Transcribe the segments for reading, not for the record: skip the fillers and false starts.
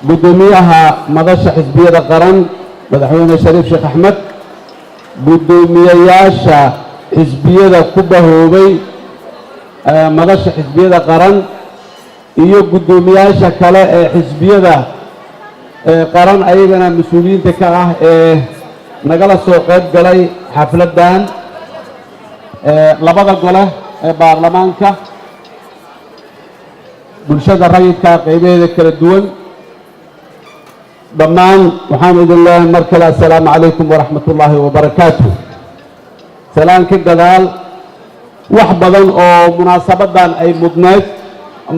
gudoomiyaha madasha xisbiyada qaran madaxweyne shariif sheekh axmed gudoomiyayaasha xisbiyada ku bahoobay madasha xisbiyada qaran iyo gudoomiyaasha kale ee xisbiyada qaran ayagana mas-uuliyiinta ka ah ee nagala soo qayb galay xafladdan labada gole ee baarlamaanka bulshada rayidka qaybaheeda kala duwan dhammaan waxaan idin leeyahay mar kale assalaamu calaykum waraxmat ullaahi wabarakaatuh salaan ka gadaal wax badan oo munaasabaddan ay mudneed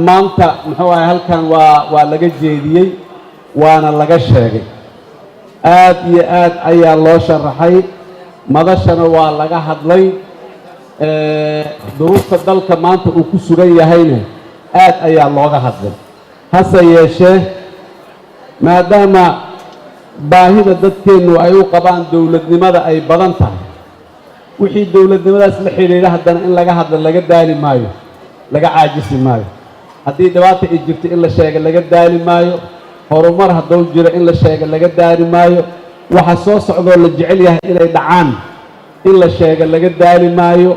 maanta muxuu ahay halkan waa laga jeediyey waana laga sheegay aad iyo aad ayaa loo sharaxay madashana waa laga hadlay duruufta dalka maanta uu ku sugan yahayna aad ayaa looga hadlay hase yeeshee maadaama baahida dadkeennu ay u qabaan dowladnimada ay badan tahay wixii dowladnimadaas la xidhiidha haddana in laga hadlo laga daali maayo laga caajisi maayo haddii dhibaata ay jirto in la sheega laga daali maayo horumar hadduu jiro in la sheega laga daali maayo waxa soo socdoo la jecel yahay inay dhacaan in la sheega laga daali maayo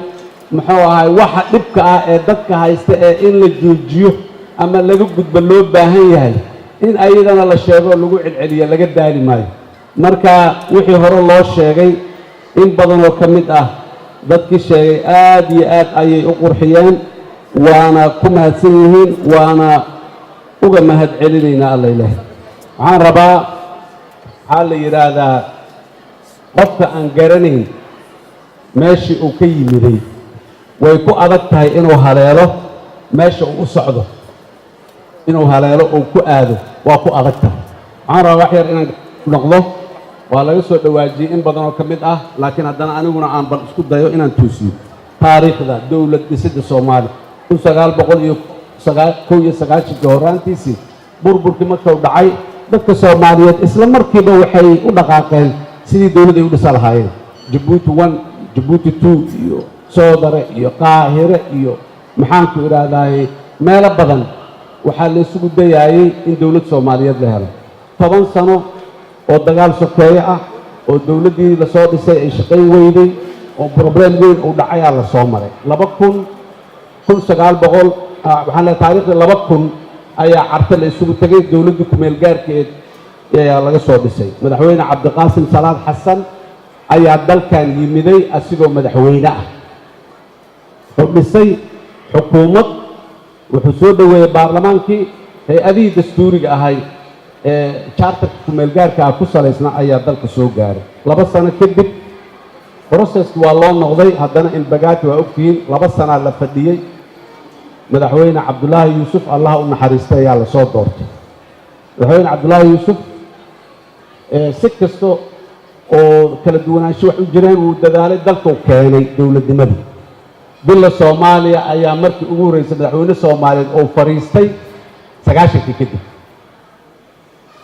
muxuu ahay waxa dhibka ah ee dadka haysta ee in la joojiyo ama laga gudbo loo baahan yahay in ayadana la sheego lagu celceliyo laga daali maayo marka wixii hore loo sheegay in badan oo ka mid ah dadkii sheegay aad iyo aad ayay u qurxiyeen waana ku mahadsan yihiin waana uga mahad celinaynaa alla ilaahay waxaan rabaa waxaa la yidhaahdaa qofka aan garanayn meeshii uu ka yimiday way ku adag tahay inuu haleelo meesha uu u socdo inuu haleelo uu ku aado waa ku adag tahay waxaan rabaa wax yar inaan noqdo waa laga soo dhawaajiyey in badan oo ka mid ah laakiin haddana aniguna aan bal isku dayo inaan toosiyo taariikhda dowlad dhisidda soomaaliya kun sagaal boqol iyo kow iyo sagaashankii horraantiisii burburkii markuu dhacay dadka soomaaliyeed isla markiiba waxay u dhaqaaqeen sidii dowladda ay u dhisa lahaayeen jabuuti one jabuuti two iyo soodare iyo qaahire iyo maxaanku idhaahdaay meelo badan waxaa la isugu dayaayey in dowlad soomaaliyeed la helo 10 sano oo dagaal sokeeye ah oo dowladdii lasoo dhisay ay shaqayn weyday oo problem weyn uu dhacayaa la soo maray 1900 waxaan leeyahay taariikhda 2000 ayaa carta la isugu tegay dowladdii kumeel gaarkeed ayaa laga soo dhisay madaxweyne cabdiqaasim salaad xasan ayaa dalkan yimiday asigoo madaxweyne ah wuxuu dhisay xukuumad wuxuu soo dhoweeyey baarlamaankii hay-adihii dastuuriga ahay ee charterka kumeel gaarka ah ku salaysna ayaa dalka soo gaaray 2 sano kadib processki waa loo noqday haddana inbagaati waa ogtihiin 2 sanaa la fadhiyey madaxweyne cabdulaahi yuusuf allah u naxariistay ayaa la soo doortay madaxweyne cabdulaahi yuusuf si kasta oo kala duwanaansho wax u jireen wuu dadaalay dalkuu keenay dowladnimadii bila soomaaliya ayaa markii ugu horreysay madaxweyne soomaaliyeed oo fariistay 90kii kadib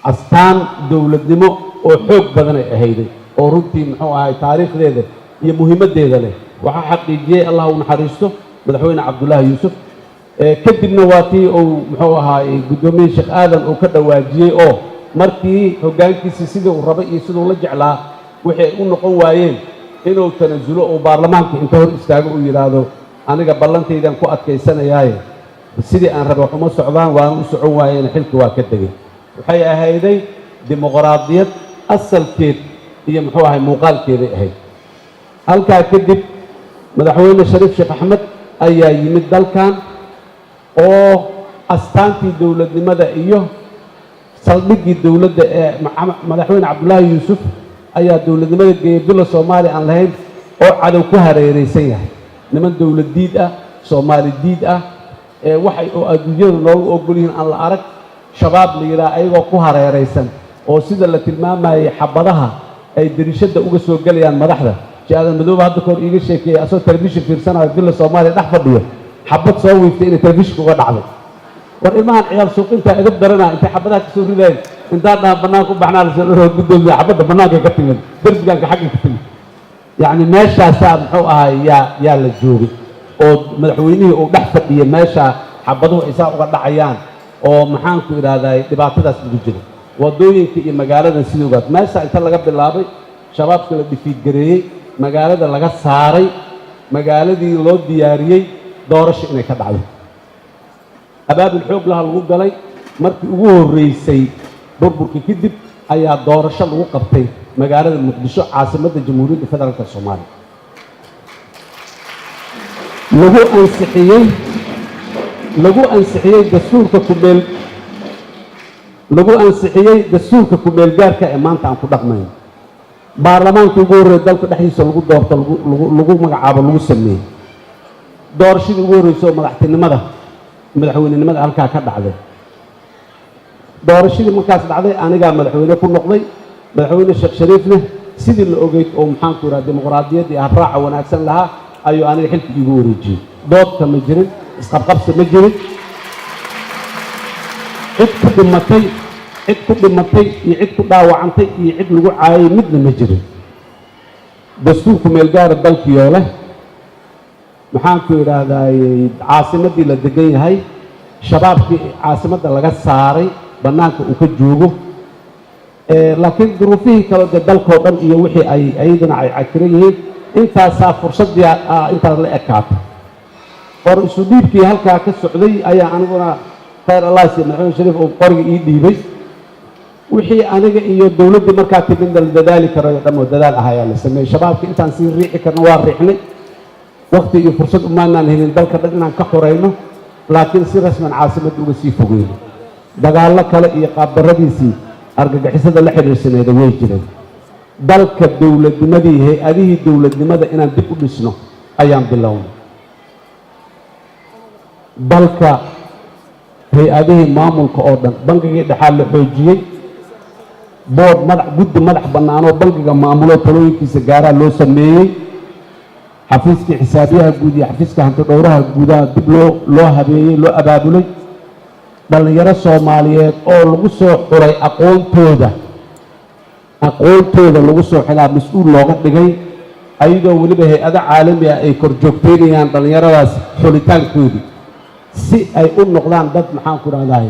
astaan dowladnimo oo xoog badan ay ahayday oo runtii muxuu ahay taariikhdeeda iyo muhiimaddeeda leh waxaa xaqiijiyey allah u naxariisto madaxweyne cabdulaahi yuusuf kadibna waa tii uu muxuu ahaay guddoomiye sheekh aadan uu ka dhawaajiyey oo markii hoggaankiisii sidii uu rabay iyo siduu la jeclaa waxay u noqon waayeen inuu tanasulo uu baarlamaanka inta hor istaago uu yidhaahdo aniga ballantaydan ku adkaysanayaaye sidii aan rabay wax uma socdaan waana u socon waayeen xilki waa ka tegey waxay ahayday dimuqraadiyad asalkeed iyo muxuu ahay muuqaalkeeday ahayd halkaa kadib madaxweyne shariif sheekh axmed ayaa yimid dalkan oo astaantii dowladnimada iyo saldhiggii dowladda ee madaxweyne cabdulaahi yuusuf ayaa dowladnimada geeyey bila soomaaliya aan lahayn oo cadow ku hareeraysan yahay niman dowlad diid ah soomaali diid ah waxay oo adduunyada noogu ogol yihiin aan la arag shabaab la yidhaha ayagoo ku hareeraysan oo sida la tilmaamayay xabadaha ay dariishadda uga soo gelayaan madaxda jaadan madooba hadda kahor iiga sheekeeyey asoo telefishin fiirsanayo bila soomaaliya dhex fadhiyo xabad soo wiiftay inay telefishinka uga dhacday war ilmahan ciyaal suuqinta edab daranaa intay xabadaha kasoo rideen intaan dhahan bannaanka u baxnaa lasoo dharo guddoomiya xabadda bannaankay ka timid derbigaanka xaggay ka timid yacni meeshaasaa muxuu ahay yaa la joogay oo madaxweynihii uu dhex fadhiyey meeshaa xabaduhu ay saa uga dhacayaan oo maxaan ku idhaahdaa dhibaatadaas lagu jiro wadooyinka iyo magaaladan sidoo gaad meesha inta laga bilaabay shabaabka la difiidgareeyey magaalada laga saaray magaaladii loo diyaariyey doorasho inay ka dhacdo abaabul xoog laha lagu galay markii ugu horreysay burburkii kadib ayaa doorasho lagu qabtay magaalada muqdisho caasimadda jamhuuriyadda federaalka soomaaliya lagu ansixiyey dastuurka ku-meel gaarka ee maanta aan ku dhaqmayno baarlamaankii ugu horreeyay dalka dhexdiisa lagu doorto lagu magacaabo lagu sameeyey doorashadii ugu horreysay oo madaxweynenimada halkaa ka dhacday doorashadii markaas dhacday anigaa madaxweyne ku noqday madaxweyne sheekh shariifne sidii la ogeyd oo maxaan ku idhaha dimuqraadiyadda iyo habraaca wanaagsan lahaa ayuu aniga xilka iigu wareejiyey doodka ma jirin isqabqabsi ma jirin cid ku dhimatay iyo cid ku dhaawacantay iyo cid lagu caayay midna ma jirin dastuurku meel gaara dalkioo leh maxaan ku idhaahdaayey caasimaddii la degan yahay shabaabkii caasimadda laga saaray bannaanka uu ka joogo laakiin duruufihii kale dee dalkoo dhan iyo wixii ay ayadana ay cakiran yihiin intaasaa fursaddii intaas la ekaata qor isu dhiibkii halkaa ka socday ayaa aniguna khayr allah siiye madaxweyne shariif uu qoriga ii dhiibay wixii aniga iyo dowladdii markaa timidna la dadaali karayo dhammoo dadaal ah ayaa la sameeyey shabaabka intaan sii riixi karna waa riixnay waqti iyo fursad umaanaan helin dalka dhan inaan ka xorayno laakiin si rasman caasimadda uga sii fogeyno dagaallo kale iyo qaabdarradiisii argagixisada la xidhiirsaneeda way jireen dalka dowladnimadii hay-adihii dowladnimada inaan dib u dhisno ayaan bilownay dalka hay-adihii maamulka oo dhan bangigii dhexaa la xoojiyey guddi madax bannaanoo bangiga maamulo talooyinkiisa gaaraa loo sameeyey xafiiskii xisaabiyaha guud iyo xafiiska hantidhowraha guudaha dib loo habeeyey loo abaabulay dhallinyaro soomaaliyeed oo lagu soo xuray aqoontooda lagu soo xilaa mas-uul looga dhigay ayadoo weliba hay-ado caalami ah ay kor joogteynayaan dhallinyaradaas xulitaankoodii si ay u noqdaan dad maxaan ku dhahdahay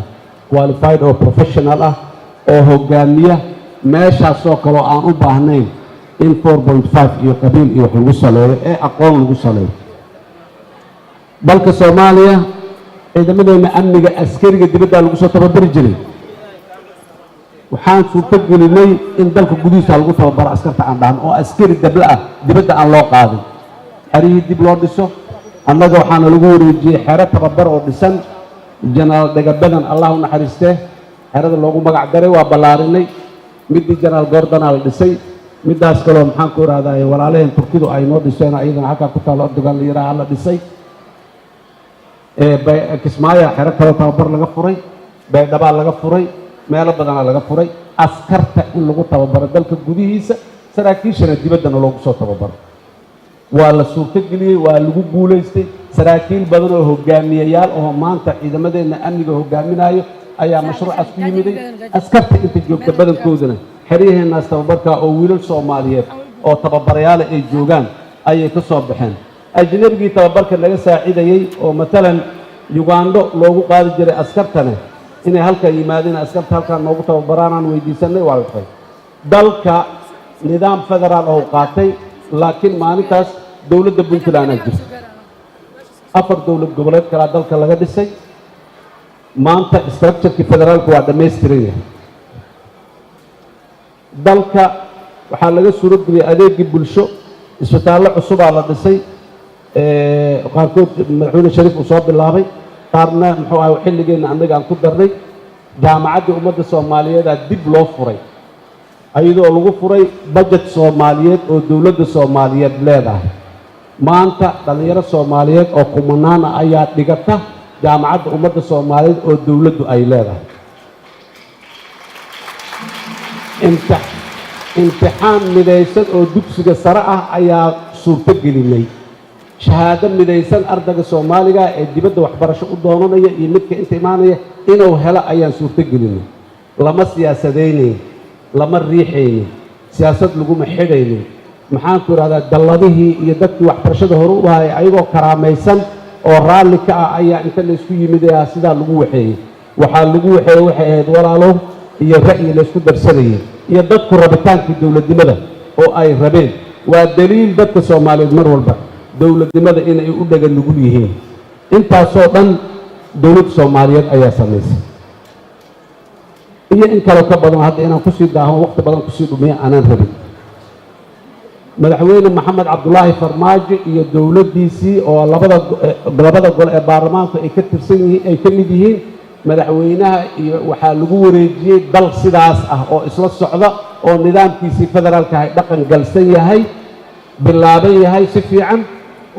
qualified oo professional ah oo hogaamiya meeshaasoo kaleo aan u baahnayn in 4.5 iyo qabiil iyo wax lagu saleeyo ee aqoon lagu saleeyo dalka soomaaliya ciidamadeena amniga askariga dibaddaa lagu soo tababari jiray waxaan suurto gelinay in dalka gudihiisa lagu tababaro askarta aan dhahno oo askari dabla ah dibadda aan loo qaadin xerihii dib loo dhiso annaga waxaana lagu wareejiyey xero tababar oo dhisan jenaraal dhegabadan allah u naxariistee xerada loogu magac daray waa ballaarinay middii jenaraal goordana la dhisay middaas kaloo maxaan ku ihahdaay walaalaheen turkidu ay noo dhiseen iyadana halkaa ku taalo ordogan la yidhaaha la dhisay kismaayo xero kaloo tababar laga furay baydhabaa laga furay meelo badanaa laga furay askarta in lagu tababaro dalka gudihiisa saraakiishana dibaddana loogu soo tababaro waa la suurtogeliyey waa lagu guulaystay saraakiil badan oo hogaamiyayaal oo maanta ciidamadeenna amniga hogaaminayo ayaa mashruucaas ku yimiday askarta inta joogta badankoodana xeryaheennaas tababarkaa oo wiilal soomaaliyeed oo tababarayaala ay joogaan ayay ka soo baxeen ajnabigii tababarka laga saacidayey oo matalan yugandho loogu qaadi jiray askartane inay halkaa yimaadeen askarta halkaa noogu tababaraanaan weydiisanay waa la dalka nidaam federaal oo qaatay laakiin maalintaas dowladda puntland aa jirta 4 dowlad goboleed kalaa dalka laga dhisay maanta structureki federaalku waa dhammaystiran yahay dalka waxaa laga suuro geliyey adeegii bulsho isbitaallo cusubaa la dhisay qaarkood madaxweyne shariif uu soo bilaabay qaarna muxuu ahay xilligeenna annaga aan ku darnay jaamacaddii ummadda soomaaliyeedaa dib loo furay ayadoo lagu furay bajet soomaaliyeed oo dowladda soomaaliyeed leedahay maanta dhallinyaro soomaaliyeed oo kumanaana ayaa dhigata jaamacadda ummadda soomaaliyeed oo dowladdu ay leedahay imtixaan midaysan oo dugsiga sare ah ayaa suurto gelinay shahaado midaysan ardayga soomaaliga ee dibadda waxbarasho u doonanaya iyo midka inta imaanaya inuu helo ayaan suurto gelinay lama siyaasadaynayn lama riixaynin siyaasad laguma xidhaynin maxaan ku idhahdaa dalladihii iyo dadkii waxbarashada hore u ahaya ayagoo karaamaysan oo raalli ka ah ayaa inta laysku yimid sidaa lagu waxeeyey waxaa lagu waxay ahayd walaalow iyo ra'yi la isku darsanayay iyo dadku rabitaankii dowladnimada oo ay rabeen waa daliil dadka Soomaaliyeed mar walba dowladnimada inay u dhagan nugul yihiin intaasoo dhan dowladda Soomaaliyeed ayaa samaysay iyo in kale ka badan hadda inaan ku sii daaho waqti badan ku sii dhumiyo aanan rabin madaxweyne maxamed cabdullaahi farmaajo iyo dowladdiisii oo labada gol ee baarlamaanku ay ka tirsan yihiin ay ka mid yihiin madaxweynaha iyo waxaa lagu wareejiyey dal sidaas ah oo isla socda oo nidaamkiisii federaalka ay dhaqan galsan yahay bilaaban yahay si fiican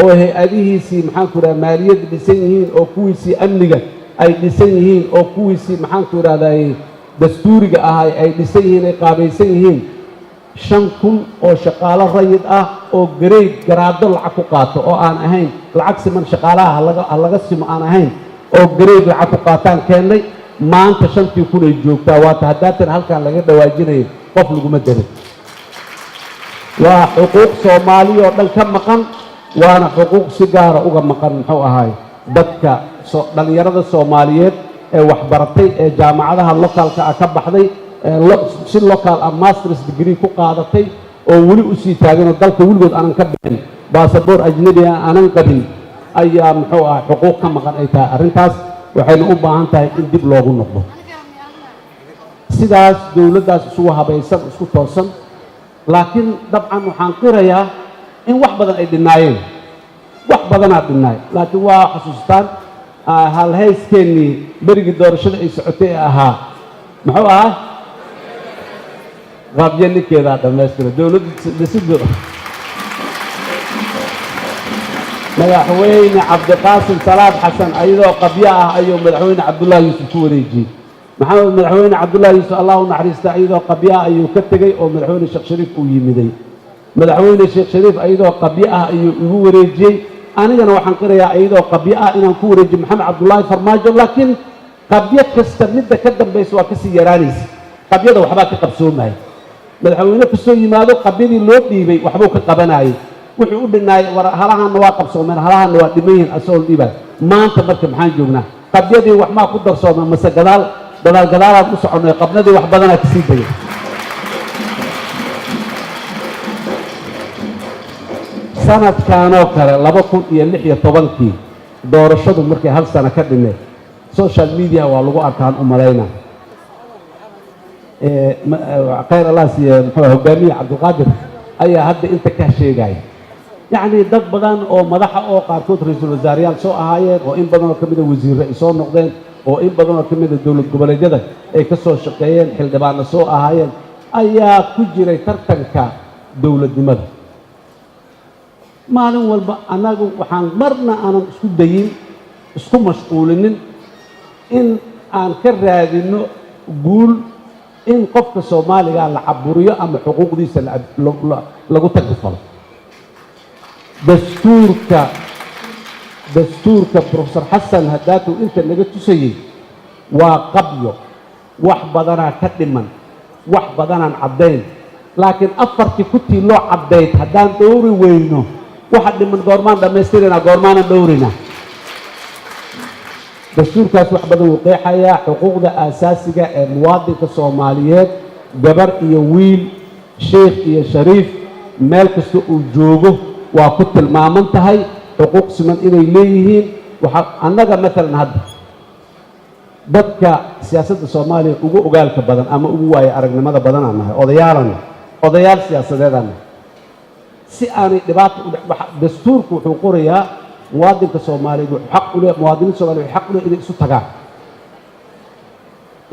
oo hay-adihiisii maxaanku idhaha maaliyadda dhisan yihiin oo kuwiisii amniga ay dhisan yihiin oo kuwiisii maxaanku idhahdaye dastuuriga ahay ay dhisan yihiin ay qaabaysan yihiin 5,000 oo shaqaalo rayid ah oo garaado lacag ku qaato oo aan ahayn lacag siman shaqaalaha laga simo aan ahayn oo gareed lacag ku qaataan keennay maanta 5,000 ay joogtaa waata haddaatan halkan laga dhawaajinayo qof laguma darin waa xuquuq Soomaali oo dhan ka maqan waana xuquuq si gaar ah uga maqan muxuu ahaay dadka dhalinyarada Soomaaliyeed ee wax baratay ee jaamacadaha localka ah ka baxday si local master's degree ku qaadatay oo weli u sii taagan oo dalka weligood aanan ka bixin baasaboor ajnabi ah aanan qabin ayaa muxuu ahaa xuquuq ka maqan ay tahay arrintaas waxayna u baahan tahay in dib loogu noqdo sidaas dowladdaas isugu habaysan isku toosan laakiin dabcan waxaan qirayaa in wax badan ay dhinaayeen wax badanaa dhinaay laakiin waa xasuustaan halhayskeenii berigii doorashada ay socotay ee ahaa muxuu ahaa qaabyo ninkeedaa dhammaystira dowladda dhisiddu madaxweyne cabdiqaasim salaad xasan ayadoo qabyo ah ayuu madaxweyne cabdullaahi yuusuf ku wareejiyey madaxweyne cabdullaahi yuusuf allah u naxariista ayadoo qabyo ah ayuu ka tegey oo madaxweyne sheekh shariif uu yimiday madaxweyne sheekh shariif ayadoo qabyo ah ayuu igu wareejiyey anigana waxaan qirayaa ayadoo qabyo ah inaan ku wareejiyo maxamed cabdullaahi farmaajo laakiin qabyo kasta midda ka dambaysa waa kasii yaraanaysa qabyada waxbaa ka qabsoomaya madaxweyne kasoo yimaado qabyadii loo dhiibay waxbuu ka qabanayay wuxuu u dhinaay halahaana waa qabsoomeen halahaana waa dhiman yihiin asagoo dhiibay maanta marka maxaan joognaa qabyadii wax maa ku darsoomeen mase gadaalaan u soconay qabnadii wax badanaa kasii degay sanadkanoo kale 2016 doorashadu markay hal sano ka dhimeen social media waa lagu arkaan u malaynaa khayr allah siiye muxuu hogaamiye cabdulqaadir ayaa hadda inta ka sheegaya yacni dad badan oo madaxa oo qaarkood ra-iisul wasaarayaal soo ahaayeen oo in badan oo ka mida wasiirre ay soo noqdeen oo in badan oo ka mida dowlad goboleedyada ay ka soo shaqeeyeen xildhibaanna soo ahaayeen ayaa ku jiray tartanka dowladnimada maalin walba annagu waxaan marna aanan isku dayin isku mashquulinin in aan ka raadinno guul in qofka Soomaaliga la caburiyo ama xuquuqdiisa lagu tagfalo dastuurka professor Xasan Hadaatu inta laga tusayay waa qabyo wax badanaa ka dhiman wax badanaan caddayn laakiin afartii kutii loo caddayd haddaan dhowri weyno waxa dhiman goormaan dhammaystirina goormaanan dhowrina dastuurkaas wax badan uu qeexayaa xuquuqda aasaasiga ee muwaadinka Soomaaliyeed gabar iyo wiil sheekh iyo shariif meel kasta uu joogo waa ku tilmaaman tahay xuquuq siman inay leeyihiin waxa annaga maalan hadda dadka siyaasadda Soomaaliya ugu ogaalka badan ama ugu waaya aragnimada badan aan nahay odayaal siyaasadeedaan si aanay dhibaato dastuurku wuxuu qorayaa muwaadinka Soomaaliyeed wuxuu xaq u leeyahay muwaadiniinta Soomaaliyeed xaq u leeyahay inay isu tagaan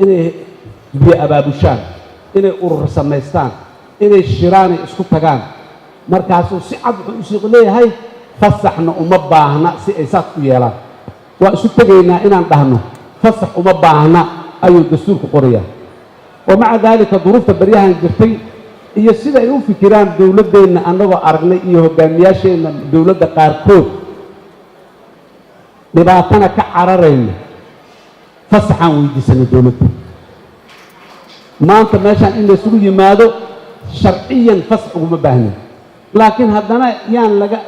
inay biyo abaabushaan inay urur samaystaan inay shiraan isku tagaan markaasuu si cad wuxuu u leeyahay fasaxna uma baahna si ay saas u yeelaan waa isu tagaynaa inaan dhahno fasax uma baahna ayuu dastuurku qorayaa ومع ذلك ظروف بريها جرتي iyo sida ay u fikiraan dawladdeena annagoo aragnay iyo hogaamiyaasheena dawladda qaarkood dhibaatana ka cararayna fasaxan weydiisana dawladda maanta meeshaan in la isugu yimaado sharciyan fasax uguma baahnin laakiin haddana yaan laga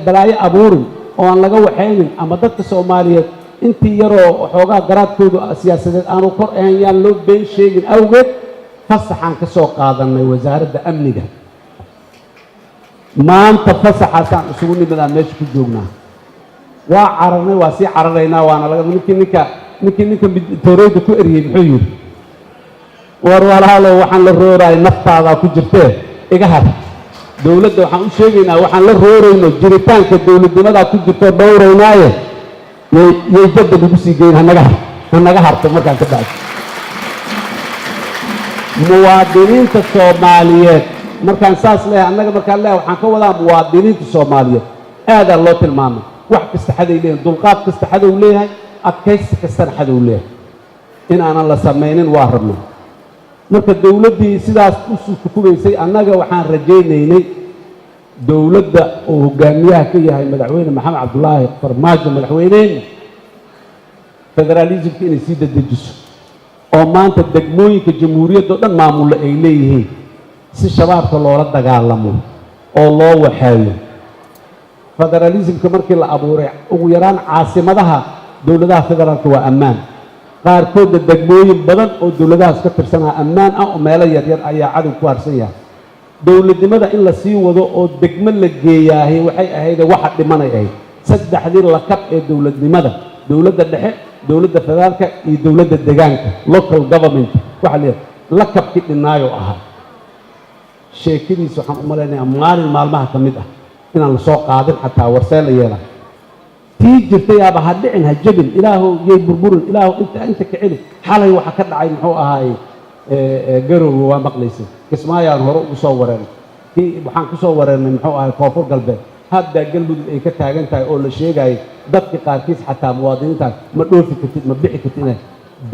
balaayo abuurin oo aan laga waxaynin ama dadka Soomaaliyeed intii yaroo xoogaa garaadkoodu siyaasadeed aanu kor ahayn yaan loo been sheegin awgeed fasaxaan ka soo qaadanay wasaaradda amniga maanta fasaxaasaan isugu nimidaan meesha ku joognaa waa cararnay waa sii cararaynaa waana laga ninkii ninka tooreyda ku eriyey muxuu yidhi war walaalow waxaan la rooraay naftaadaa ku jirtee iga har dowladda waxaan u sheegaynaa waxaan la roorayno jiritaanka dowladnimadaa ku jirto dhowraynaaye yay jadda lagu sii geyn hanaga harto markaan ka dhacay muwaadiniinta soomaaliyeed markaan saas leeyahay annaga markaan leeyahay waxaan ka wadaa muwaadiniinta soomaaliyeed aadaa loo tilmaamay wax kasta xaday leeyahay dulqaad kasta xadow leeyahay adkaysi kastana xadow leeyahay in aanan la samaynin waa rabnay marka dowladdii sidaas u sukubaysay annaga waxaan rajaynaynay dowladda uu hogaamiyaha ka yahay madaxweyne maxamed cabdulaahi farmaajo madaxweyneyna federaalismka inay sii dadejiso oo maanta degmooyinka jamhuuriyadda o dhan maamulle ay leeyihiin si shabaabka loola dagaalamo oo loo waxeeyo federaalismka markii la abuuray ugu yaraan caasimadaha dowladaha federaalka waa ammaan qaarkoodna degmooyin badan oo dowladahaas ka tirsanaa ammaan ah oo meelo yaryar ayaa cadow ku harsan yahay dowladnimada in la sii wado oo degmo la geeyaahay waxay ahayd waxa dhimanay ahayd saddexdii lakab ee dowladnimada dowladda dhexe dowladda federaalka iyo dowladda deegaanka local government waxa la lakabkii dhinaayo ahaa sheekadiisa waxaan u malaynayaa maalin maalmaha ka mid ah inaan la soo qaadin xataa warsee la yeela tii jirtay aaba ha dhicin ha jabin ilaahow yay burburin ilaahow inta ka celi xalay waxa ka dhacay muxuu ahaay garowga waa maqlaysay kismaayaan hore ugu soo wareernay kii waxaan ku soo wareernay muxuu ahaay koonfur galbeed haddaa galmudug ay ka taagan tahay oo la sheegayay dadka qaarkiis xataa muwaadiniintaas ma dhoofi kartid ma bixi kartid inay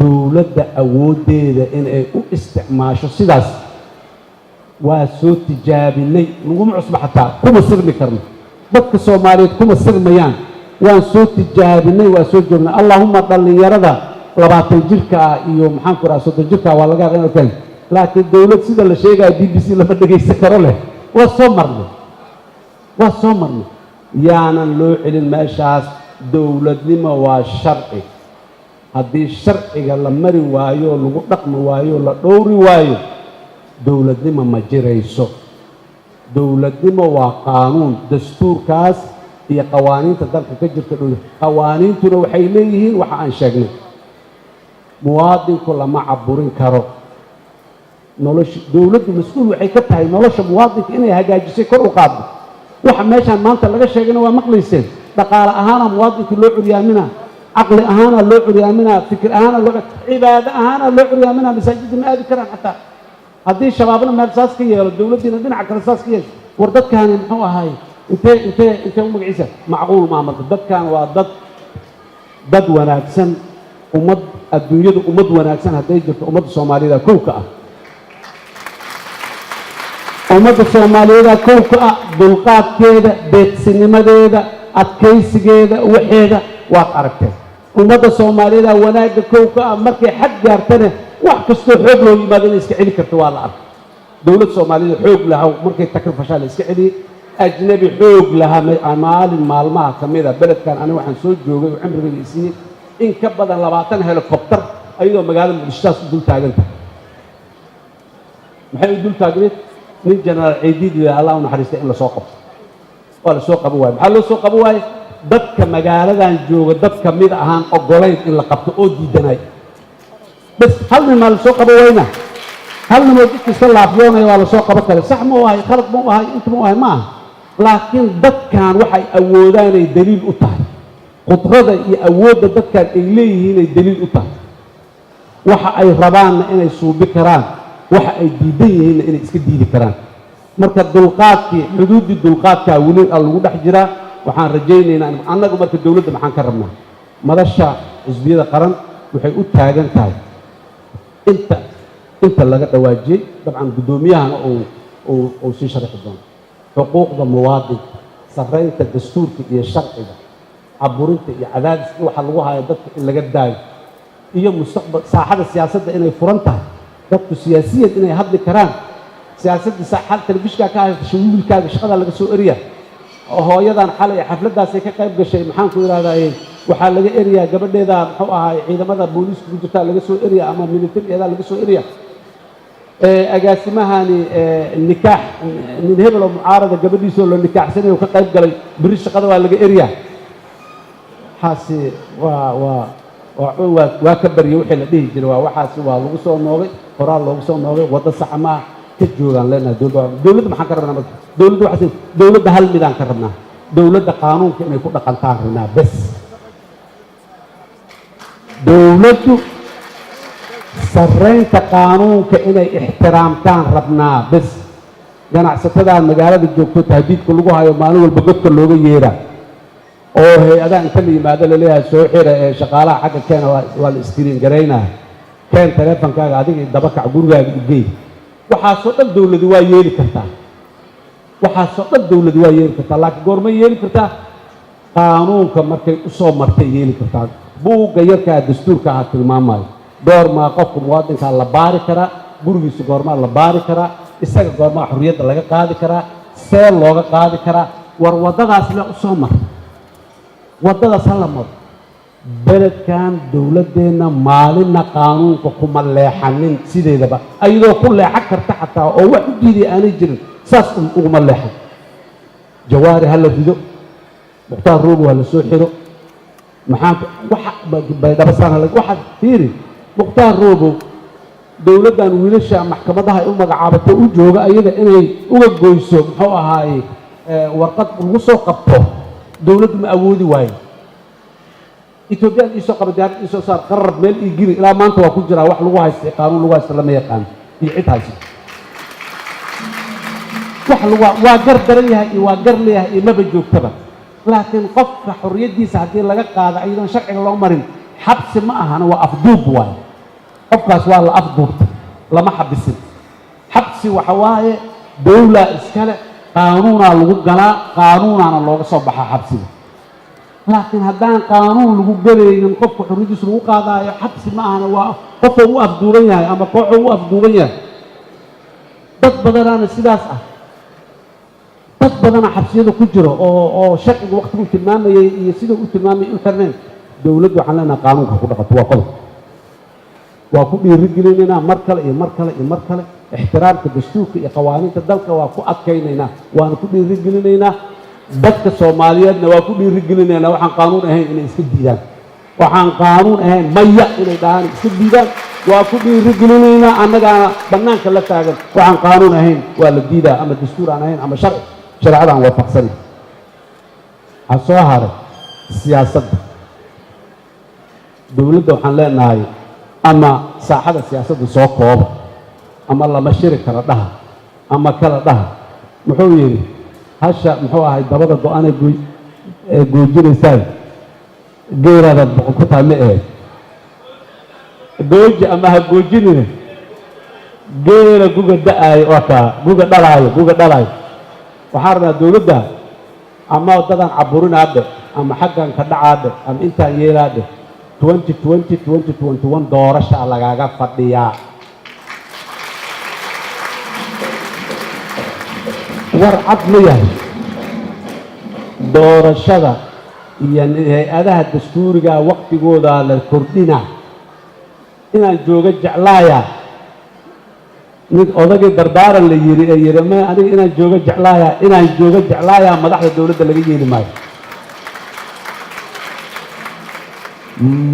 dowladda awooddeeda inay u isticmaasho sidaas waa soo tijaabinay laguma cusbo xataa kuma sirmi karno dadka soomaaliyeed kuma sirmayaan waan soo tijaabinay waa soo joognay allahuma dhallinyarada 20 jirka ah iyo maxaan ku rahaa 30 jirka waa laga qeyn laakiin dowlad sida la sheegayo BBC lama dhageysan karo leh waa soo marnay yaanan loo celin meeshaas dowladnimo waa sharci haddii sharciga la mari waayo lagu dhaqmi waayo la dhowri waayo dowladnimo ma jirayso dowladnimo waa qaanuun dastuurkaas iyo qawaaniinta dalka ka jirta qawaaniintuna waxay leeyihiin waxa aan sheegnay muwaadinku lama caburin karo nolosha dowladdu mas'uul waxay ka tahay nolosha muwaadinka inay hagaajisay kor u qaaddo waxa meeshaan maanta laga sheegayna waa maqlayseen dhaqaale ahaana muwaadinka loo curyaaminaa caqli ahaana loo curyaaminaa fikir ahaana loo cibaado ahaana loo curyaaminaa masaajidda ma aadi karaan xataa haddii shabaabna meel saas ka yeelo dowladdiina dhinaca kale saas ka yeesho war dadkaani muxuu ahaay intee u magaciisa macquul maaha marka dadkan waa dad wanaagsan ummad adduunyada ummad wanaagsan hadday jirto ummadda soomaaliyeed kow ka ah ummadda soomaaliyeed kow ka ah dulqaadkeeda deeqsinimadeeda adkaysigeeda waxeeda waad aragteen ummadda soomaaliyeed wanaagga kow ka ah markay xad gaartana wax kastoo xoog loo yimaado inay iska celi karto waa la arkay dowlad soomaaliyeed xoog lahaa markay takrifashaa la iska celiyey ajnabi xoog lahaa maalin maalmaha ka mid a beledkan aniga waxaan soo joogay oo cimrigayga isiiyey in ka badan 20 helicopter ayadoo magaalada muqdishotaas u dul taagan tahay maxay u dul taagneed nin jenaraal ciidiid allah u naxariistay in la soo qabto waa la soo qaban waaye maxaa loo soo qaban waaye dadka magaaladan jooga dad ka mid ahaan ogolayn in la qabto oo diidanay bas hal nin maa la soo qaban wayna hal nimoo dadkiisa laafyoonaya waa la soo qaban kale sax ma u ahay khalad ma u ahay inta ma u ahay ma aha laakiin dadkan waxay awoodaanay daliil u tahay qudrada iyo awoodda dadkan ay leeyihiinay daliil u tahay waxa ay rabaanna inay suubi karaan waxa ay diidan yihiinna inay iska diidi karaan marka dulqaadkii xuduuddii dulqaadkaa weli lagu dhex jiraa waxaan rajaynaynaa annagu marka dowladda maxaan ka rabnaa madasha xisbiyada qaran waxay u taagan tahay inta laga dhawaajiyey dabcan guddoomiyahana uu sii sharaxi doono xuquuqda muwaadinka sarraynta dastuurka iyo sharciga caburinta iyo cadaadiska waxa lagu hayo dadka in laga daayo iyo mustaqbal saaxada siyaasadda inay furan tahay dadku siyaasiyan inay hadli karaan siyaasadda saaxada telefishka ka haysta wiilkaaga shaqada laga soo eriya oo hooyadan xalay xafladaas ay ka qayb gashay maxaan ku yiraahdaa waxaa laga eriyaa gabadheeda muxuu ahaay ciidamada booliiska ku jirtaa laga soo eriya ama militarigeeda laga soo eriya agaasimahani nikaax nin hebel oo mucaarada gabadhiisoo la nikaaxsanayo ka qayb galay beri shaqada waa laga eriyaa waxaasi waa ka barya wixii la dhihi jiray waa waxaasi waa lagu soo noogay qoraal loogu soo noogay waddo sax maa ka joogaan leenahay dowladda maxaan ka rabnaa marka dowladda hal midaan ka rabnaa dowladda qaanuunka inay ku dhaqantaan rabnaa bes dowladdu sarreynta qaanuunka inay ixtiraamtaan rabnaa bes ganacsatadaan magaalada joogto tahdiidka lagu hayo maalin walba godka looga yeeraa oo hay-adaha inta la yimaado laleeyahay soo xira ee shaqaalaha xagga keena waa la iskriin garaynaa keen taleefonkaaga adiga dabakac gurigaaga igey waxaasoo dhan dowladu waa yeeli kartaa waxaasoo dhan dowladu waa yeeli kartaa laakiin goormay yeeli kartaa qaanuunka markay u soo martay yeeli kartaa buugga yarkaa dastuurka aha tilmaamayo goormaa qofka muwaadinkaa la baari karaa gurigiisa goormaa la baari karaa isaga goormaa xorriyadda laga qaadi karaa see looga qaadi karaa war waddadaas le u soo mar waddadaas ha la maro beledkan dowladdeenna maalinna qaanuunka kuma leexanin sideedaba ayadoo ku leexan karta xataa oo wax u diiday aanay jirin saas uguma leexan jawaari ha la rido mukhtaar roogo ha la soo xiro waxaad fiiri mukhtaar roogo dowladdan wiilasha maxkamadaha ay u magacaabatay u jooga ayaga inay uga goyso muxuu ahaaye warqad lagu soo qabto dowladdu ma awoodi waayo etoobiyaan iisoo qaba diyaarad iisoo saar qarar meel ii giri ilaa maanta waa ku jiraa wax lagu haysta qaanuun lagu haysta lama yaqaan iyo cid haysa waa gar daran yahay iyo waa gar leeyahay iyo maba joogtaba laakiin qofka xorriyaddiisa haddii laga qaado ayadoon sharciga loo marin xabsi ma ahana waa afduub waayo qofkaas waa la afduubtay lama xabisin xabsi waxa waaye dowlaa iskale qaanuunaa lagu galaa qaanuunaana looga soo baxaa xabsiga laakiin haddaan qaanuun lagu gelaynin qofka xorriyaddiisa lagu qaadaayo xabsi ma ahana waa qofoo u afduuban yahay ama kooxoo u afduuban yahay dad badanaana sidaas ah dad badana xabsiyada ku jiro oo sharciga waqtigu tilmaamayay iyo sidau u tilmaamayay u xirneen dowladdu waxaan leenaha qaanuunka ku dhaqato waa qodob waa ku dhiirigelinaynaa mar kale iyo mar kale iyo mar kale ixtiraamka dastuurka iyo qawaaniinta dalka waa ku adkaynaynaa waana ku dhiirigelinaynaa dadka soomaaliyeedna waa ku dhiirigelinaynaa waxaan qaanuun ahayn inay iska diidaan waxaan qaanuun ahayn maya inay dhahaan iska diidaan waa ku dhiirigelinaynaa annagaana bannaanka la taagan waxaan qaanuun ahayn waa la diidaa ama dastuur aan ahayn ama shareecadaan waafaqsanin waxaa soo haray siyaasadda dowladda waxaan leenahay ama saaxada siyaasadda soo kooba ama lama shiri kala dhaha ama kala dhaha muxuu yidhi hasha muxuu ahay dabada go-aanay goojinaysaa geeraada boqol ku tahay ma ahayd gooji ama ha goojinine geera guga da-aayo oo kaa guga dhalaayo waxaan rabnaa dowladda ama waddadan caburinaadhe ama xaggan ka dhacaadhe ama intaan yeelaadhe 2020-2021 doorasha lagaaga fadhiyaa war cad ma yahay doorashada iyo hay-adaha dastuuriga waqtigooda la kordhina inaan jooga jeclaaya mid odagii dardaaran la yiri ee yiri ma aniga inaan jooga jeclaaya madaxda dowladda laga yeeli maayo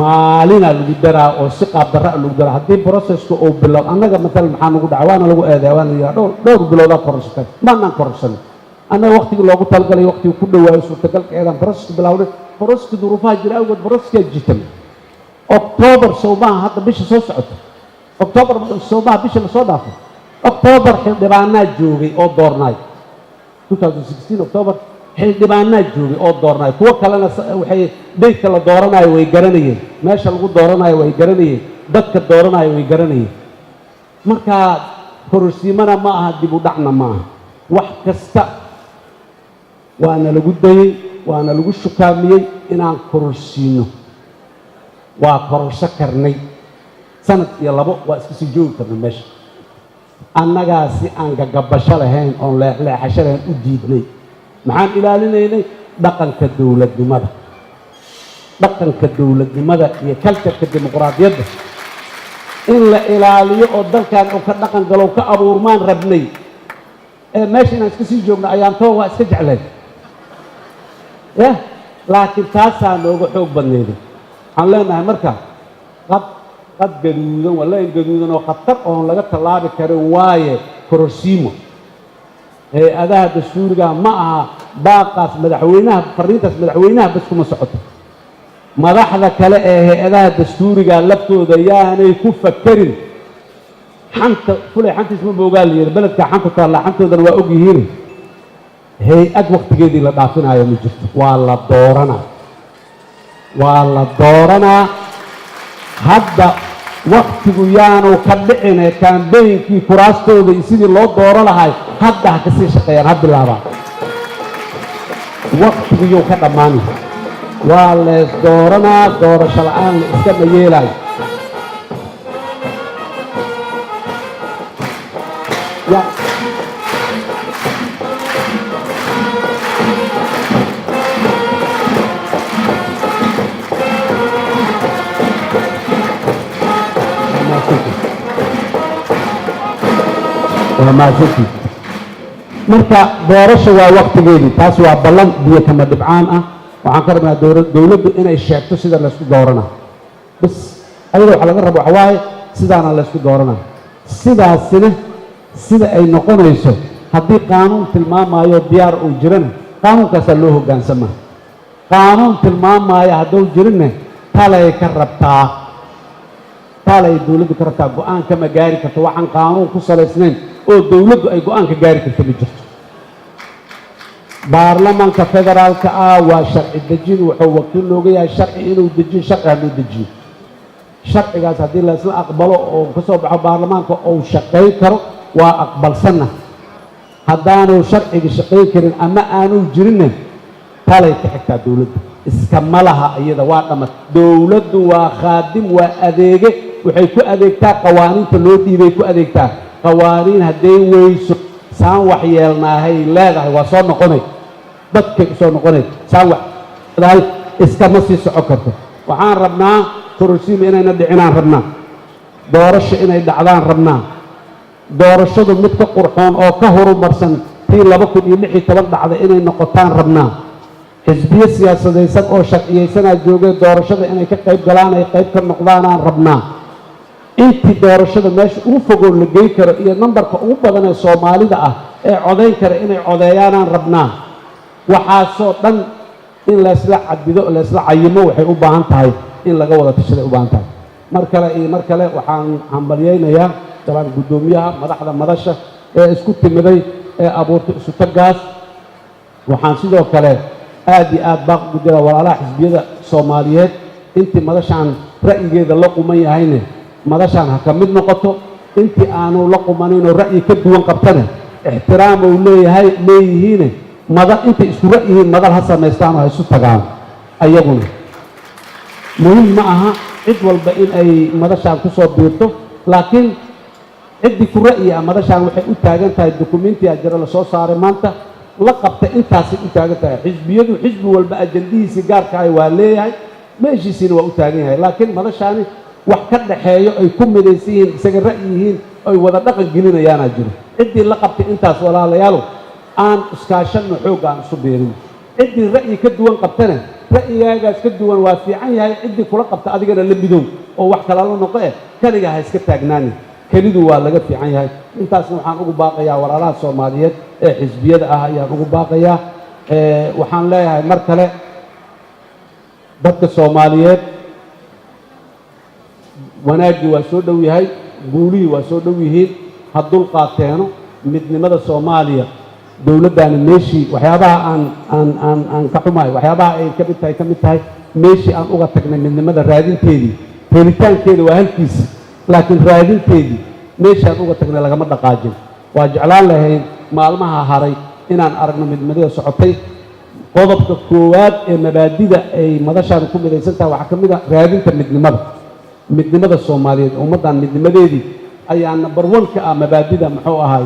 maalina lagu daraa oo si qaab darra lagu daraa haddii processka uu bilow annaga matalan maxaa nagu dhacay waana lagu eedeeya waana la yidhaha dhowr biloodaa kororsateen maanaan kororsan annaga waqtigii loogu talagalay waqtigii ku dhawaayo suurtagalkeedaan processka bilaawday processka duruufaha jira awgeed proceskaa jiitay oktoobar soomaha hadda bisha soo socoto oktoobar soomaha bisha lasoo dhaafay oktoobar xildhibaanaa joogay oo doornaay 2016 oktoobar xildhibaanaa joogay oo doornaay kuwo kalena waxay daydka la dooranayo way garanayeen meesha lagu dooranayo way garanayeen dadka dooranayo way garanayeen markaa kororsiimana ma aha dib u dhacna ma aha wax kasta waana lagu dayey waana lagu shukaamiyey inaan kororsiino waa kororso karnay sanad iyo labo waa iska sii joogi karnay meesha annagaa si aan gagabasho lahayn oon leexleexasho lahayn u diidnay maxaan ilaalinaynay dhaqanka dowladnimada dhaqanka dowladnimada iyo kaltarka dimuqraadiyadda in la ilaaliyo oo dalkan uu ka dhaqan galo ka abuurmaan rabnay meesha inaan iska sii joogno ayaan too waa iska jeclayn laakiin taasaa nooga xoog badneeday waxaan leenahay marka qad gaduudan wallahi gaduudan oo khatar oon laga tallaabi karin waaye kororsiimo hay-adaha dastuuriga ma aha baaqaas madaxweynaha fariintaas madaxweynaha bas kuma socoto madaxda kale ee hay-adaha dastuuriga laftooda yaanay ku fakerin xanta fulay xantiis ma boogaa la yidhi beledka xanta taalla xantoodana waa og yihiin hay-ad waqtigeedii la dhaafinayo ma jirto waa la dooranaa hadda waqtigu yaanu ka dhicine kaambeynkii kuraastooda iyo sidii loo dooro lahay hadda ha kasii shaqeeyaan ha bilaabaan waqtigu yuu ka dhammaanay waa lees dooranaa doorasho la-aan la iskama yeelayo marka doorasho waa waqtigeedii taas waa ballan biyo kama dhibcaan ah waxaan ka rabnaa dowladdu inay sheegto sida laysku doorana bas ayada waxa laga rabo waxa waaye sidaana laysku doorana sidaasina sida ay noqonayso haddii qaanuun tilmaamayo diyaar uu jirana qaanuunkaasaa loo hoggaansamaa qaanuun tilmaamaya hadduu jirinna talay ka rabtaa talay dowladdu ka rabtaa go-aan kama gaari karto waxaan qaanuun ku salaysnayn oo dowladdu ay go-aan ka gaari karto ma jirto baarlamaanka federaalka ah waa sharci dejin wuxuu wakiil looga yahay sharci inuu dejiyo sharci hadduu dejiyo sharcigaas haddii la isla aqbalo oo ka soo baxo baarlamaanka uu shaqayn karo waa aqbalsanna haddaanu sharciga shaqayn karin ama aanu jirinna talay ka xigtaa dowladda iskama laha iyada waa dhamad dowladdu waa khaadim waa adeege waxay ku adeegtaa qawaaniinta loo dhiibay ku adeegtaa qawaaniin hadday weyso saan wax yeelnaahay leedahay waa soo noqonay dadkay u soo noqonay saan wax leedahay iskama sii socon karto waxaan rabnaa kororsiima inayna dhicinaan rabnaa doorasho inay dhacdaan rabnaa doorashadu mid ka qurxoon oo ka horumarsan tii 2016 dhacday inay noqotaan rabnaa xisbiyo siyaasadaysan oo sharciyeysanaa joogay doorashada inay ka qayb galaan ay qayb ka noqdaanaan rabnaa intii doorashada meesha ugu fogoo la geyn karo iyo nambarka ugu badan ee soomaalida ah ee codayn kara inay codeeyaanaan rabnaa waxaasoo dhan in laysla cadido laysla cayimo waxay u baahan tahay in laga wada tashaday u baahan tahay mar kale iyo mar kale waxaan hambalyaynayaa dabaan guddoomiyaha madaxda madasha ee isku timiday ee abuurtay isu tagaas waxaan sidoo kale aad iyo aad baaq ugu jira walaalaha xisbiyada soomaaliyeed intii madashaan ra'yigeeda la quman yahayne madashaan ha ka mid noqoto intii aanu la qumaninoo ra'yi ka duwan qabtane ixtiraam uu leeyihiine intay isku ra'yihiin madal ha samaystaan oo ha isu tagaan ayaguna muhiim ma aha cid walba in ay madashaan ku soo biirto laakiin ciddii ku ra'yi ah madashaan waxay u taagan tahay dukumiintii ajira la soo saaray maanta la qabtay intaasay u taagan tahay xisbiyadu xisbi walba ajandihiisii gaarka ah waa leeyahay meeshiisiina waa u taagan yahay laakiin madashaani wax ka dhaxeeyo ay ku midaysan yihiin isaga ra'yi yihiin ay wada dhaqan gelinayaanaa jiro ciddii la qabtay intaas walaalayaalow aan iskaashanno xoogga aan isu beerin ciddii ra'yi ka duwan qabtana ra'yigaagaas ka duwan waa fiican yahay ciddii kula qabta adigana la midow oo wax kala la noqo kaliga ha iska taagnaani kelidu waa laga fiican yahay intaasna waxaan ugu baaqayaa walaalaha soomaaliyeed ee xisbiyada ah ayaan ugu baaqayaa waxaan leeyahay mar kale dadka soomaaliyeed wanaaggii waa soo dhow yahay guulihii waa soo dhow yihiin ha dulqaateeno midnimada soomaaliya dowladdaani meeshii waxyaabaha aan ka xumahay waxyaabaha ay ka mid tahay meeshii aan uga tagnay midnimada raadinteedii helitaankeeda waa halkiisa laakiin raadinteedii meeshii aan uga tagnay lagama dhaqaajin waa jeclaan lahayn maalmaha haray inaan aragno midnimada socotay qodobka koowaad ee mabaadida ay madashaan ku midaysan tahay waxaa ka mid a raadinta midnimada soomaaliyeed ummaddan midnimadeedii ayaa number 1 ka ah mabaadida muxuu ahay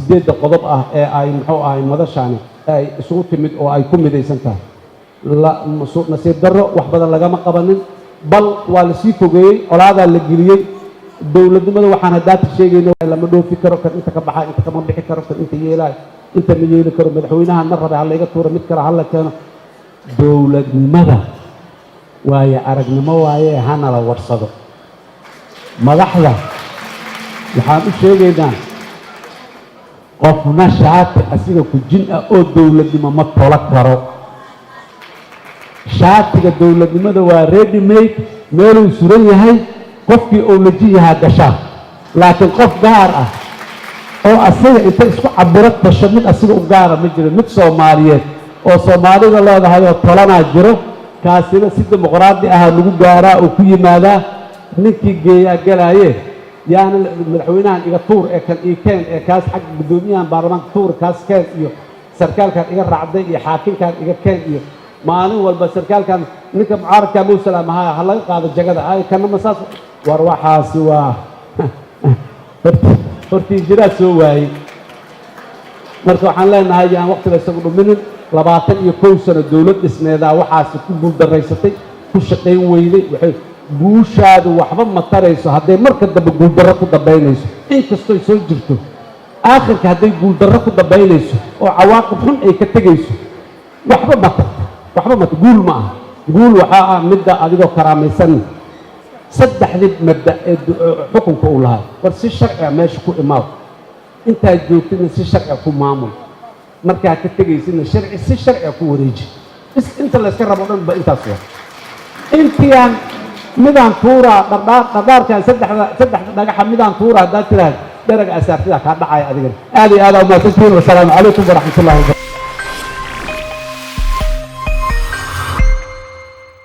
8 qodob ah ee ay muxuu ahay madashaani ay isugu timid oo ay ku midaysan tahay nasiib darro wax badan lagama qabanin bal waa la sii fogeeyey colaadaa la geliyey dowladnimada waxaan haddaata sheegayna lama dhoofi karo kan inta ka baxaa inta kama bixi karo kan inta yeelaayo inta ma yeeli karo madaxweynaha ma rabay ha layga tuuro mid kale hala keeno dowladnimada waaye aragnimo waaye hana la warsado madaxda waxaan u sheegaynaa qofna shaati asiga ku jin ah oo dowladnimo ma tolo karo shaatiga dowladnimada waa ready made meeluu suran yahay qofkii uu laji yahaa gashaa laakiin qof gaar ah oo asiga inta isku cabiro gasho mid asiga u gaara ma jiro mid soomaaliyeed oo soomaalida leedahay oo tolanaa jiro kaasina si dimuqraadi ah lagu gaaraa oo ku yimaadaa ninkii geeyaa galaaye yaana madaxweynahan iga tuur ee kan ii keen ee kaas xagga guddoomiyahan baarlamaanka tuur kaas keen iyo sarkaalkan iga raacday iyo xaakimkan iga keen iyo maalin walba sarkaalkan ninka mucaaradka muu salaamaha ha laga qaado jagada ay kana masaas war waxaasi waa hortii jiraa soo waayey marka waxaan leenahay aan waqtiga isagu dhuminin 21 sano dowlad dhismeedaa waxaasi ku guuldaraysatay ku shaqayn weyday waxay guushaadu waxba ma tarayso hadday marka dambe guuldarro ku dambaynayso inkastoo soo jirto aakhirka hadday guuldarro ku dambaynayso oo cawaaqib xun ay ka tegayso waxba ma tarto waxba ma guul ma aha guul waxaa ah midda adigoo karaamaysan saddexdii mabda ee xukunka uu lahaa war si sharciga meesha ku imaaw intaad joogtidna si sharciga ku maamul markaa ka tegaysidna sharci si sharciga ku wareeji inta layska rabo dhan ba intaas waa intiaan midaan tuuraa dhardhaarkan saddexda dhagaxa midaan tuuraa haddaad tiraahd daraga asaartida kaa dhacaya adigana aad iyo aad aa umahadsantihiin wasalaamu calaykum waraxmatullahi wabarakatu